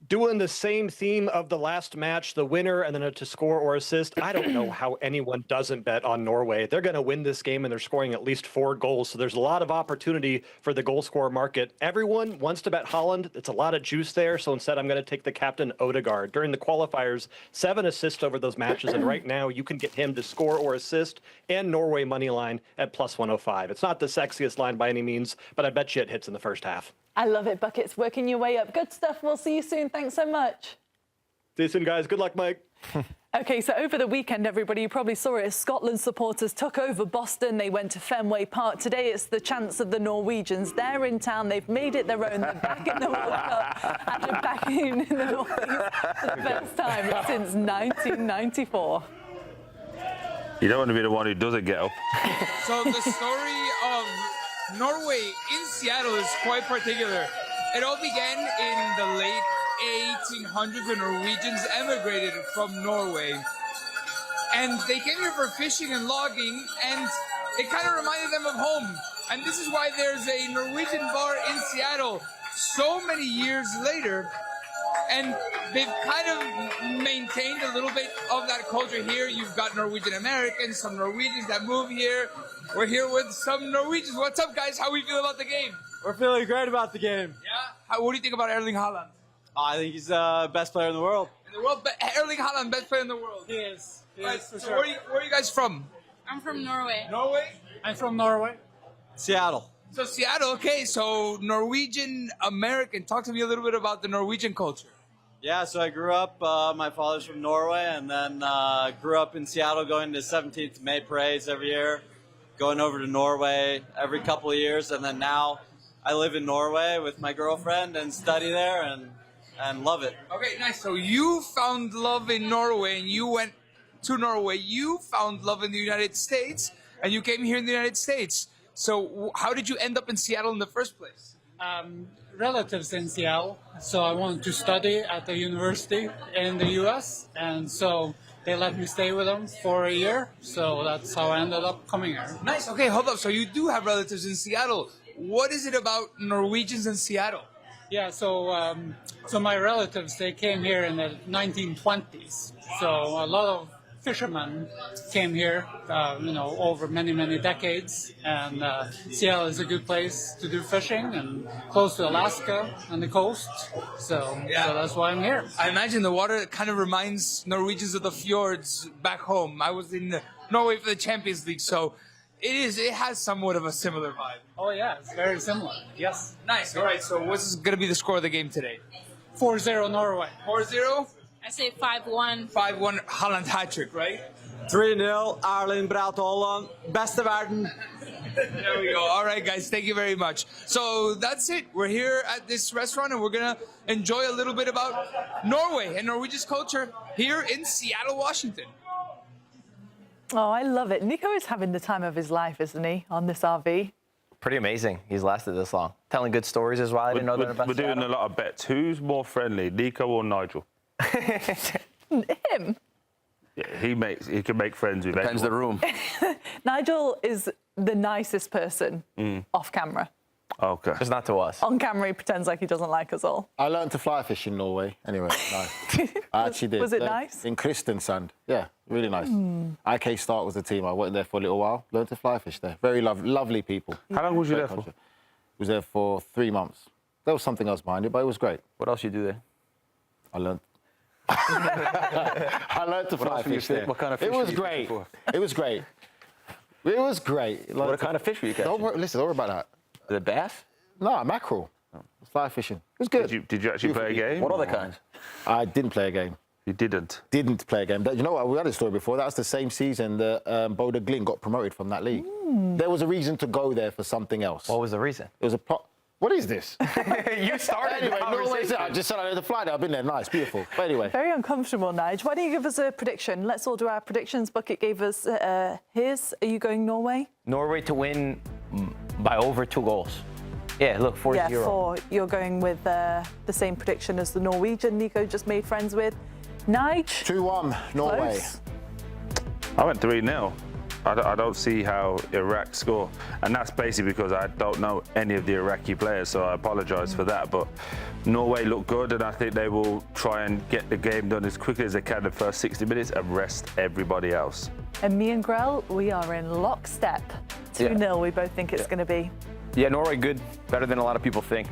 Doing the same theme of the last match, the winner, and then to score or assist. I don't know how anyone doesn't bet on Norway. They're going to win this game, and they're scoring at least 4 goals. So there's a lot of opportunity for the goal scorer market. Everyone wants to bet Holland. It's a lot of juice there. So instead, I'm going to take the captain Odegaard. During the qualifiers, 7 assists over those matches. And right now, you can get him to score or assist and Norway money line at plus 105. It's not the sexiest line by any means, but I bet you it hits in the first half. I love it, Buckets. Working your way up. Good stuff. We'll see you soon. Thanks so much. See you soon, guys. Good luck, Mike. OK, so over the weekend, everybody, you probably saw it as Scotland supporters took over Boston. They went to Fenway Park. Today, it's the chance of the Norwegians. They're in town. They've made it their own. They're back in the World Cup. And they're back in the Northeast for the first time since 1994. You don't want to be the one who doesn't get up. So the story of Norway in Seattle is quite particular. It all began in the late 1800s when Norwegians emigrated from Norway. And they came here for fishing and logging, and it kind of reminded them of home. And this is why there's a Norwegian bar in Seattle so many years later. And they've kind of maintained a little bit of that culture here. You've got Norwegian Americans, some Norwegians that move here. We're here with some Norwegians. What's up, guys? How we feel about the game? We're feeling great about the game. Yeah? What do you think about Erling Haaland? I think he's the best player in the world. In the world? Erling Haaland, best player in the world. He is. He right, is for so sure. Where are you guys from? I'm from Norway. Norway? I'm from Norway. Seattle. So Seattle, okay. So Norwegian American. Talk to me a little bit about the Norwegian culture. Yeah, so I grew up, my father's from Norway, and then grew up in Seattle going to 17th May parades every year, going over to Norway every couple of years, and then now I live in Norway with my girlfriend and study there and love it. Okay, nice. So you found love in Norway and you went to Norway. You found love in the United States and you came here in the United States. So how did you end up in Seattle in the first place? Relatives in Seattle, so I wanted to study at the university in the US, and so they let me stay with them for a year, so that's how I ended up coming here. Nice. Okay, hold up. So you do have relatives in Seattle. What is it about Norwegians in Seattle? Yeah, so my relatives, they came here in the 1920s, so a lot of fishermen came here, over many, many decades, and Seattle is a good place to do fishing and close to Alaska and the coast, so that's why I'm here. I imagine the water kind of reminds Norwegians of the fjords back home. I was in Norway for the Champions League, so it has somewhat of a similar vibe. Oh yeah, it's very similar, yes. Nice, all right, so what's going to be the score of the game today? 4-0 Norway. 4-0? I say 5-1. 5-1 Harland hat-trick, right? 3-0 Erling Braut Haaland, best of Arden. There we go. All right, guys, thank you very much. So that's it. We're here at this restaurant, and we're going to enjoy a little bit about Norway and Norwegian culture here in Seattle, Washington. Oh, I love it. Nico is having the time of his life, isn't he, on this RV? Pretty amazing. He's lasted this long. Telling good stories as well. I didn't know that about We're doing a lot of bets. Who's more friendly, Nico or Nigel? Him? Yeah, he can make friends with Depends anyone. the room. Nigel is the nicest person off camera. Okay. Just not to us. On camera, he pretends like he doesn't like us all. I learned to fly fish in Norway. Anyway, nice. I actually did. Was it nice? In Kristiansand. Yeah, really nice. IK Start was the team. I went there for a little while. Learned to fly fish there. Very lovely people. How long was you there for? Was there for 3 months. There was something else behind it, but it was great. What else you do there? I learned. I learned to fly fish there. What kind of fish It was great. It was great. It was great. What kind of fish were you catching? Don't worry about that. The bass? No, mackerel. Fly fishing. It was good. Did you actually play a game? What other kinds? I didn't play a game. You didn't? Didn't play a game. You know what? We had a story before. That was the same season that Boda Glyn got promoted from that league. There was a reason to go there for something else. What was the reason? It was a plot. What is this? You started anyway, the conversation. I just said I had to fly there. I've been there. Nice, beautiful. But anyway. Very uncomfortable, Nige. Why don't you give us a prediction? Let's all do our predictions. Bucket gave us his. Are you going Norway? Norway to win by over 2 goals. Yeah, look, 4-0. Yeah, 4. You're going with the same prediction as the Norwegian Nico just made friends with. Nige? 2-1, Norway. Close. I went 3-0. I don't see how Iraq score. And that's basically because I don't know any of the Iraqi players, so I apologise for that. But Norway look good, and I think they will try and get the game done as quickly as they can in the first 60 minutes and rest everybody else. And me and Grell, we are in lockstep. 2-0, we both think it's going to be. Yeah, Norway good, better than a lot of people think.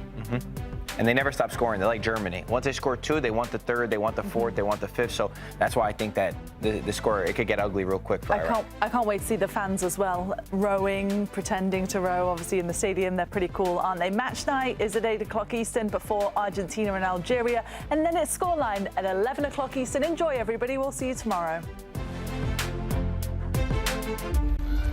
And they never stop scoring. They're like Germany. Once they score 2, they want the 3rd, they want the 4th, they want the 5th. So that's why I think that the score, it could get ugly real quick for Iraq. I can't wait to see the fans as well, rowing, pretending to row. Obviously in the stadium, they're pretty cool, aren't they? Match night is at 8 o'clock Eastern before Argentina and Algeria. And then it's scoreline at 11 o'clock Eastern. Enjoy, everybody. We'll see you tomorrow.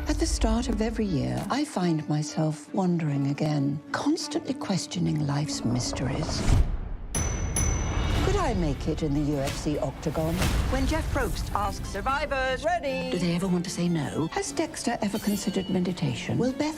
At the start of every year, I find myself wondering again, constantly questioning life's mysteries. Could I make it in the UFC octagon? When Jeff Probst asks survivors, ready? Do they ever want to say no? Has Dexter ever considered meditation? Will Beth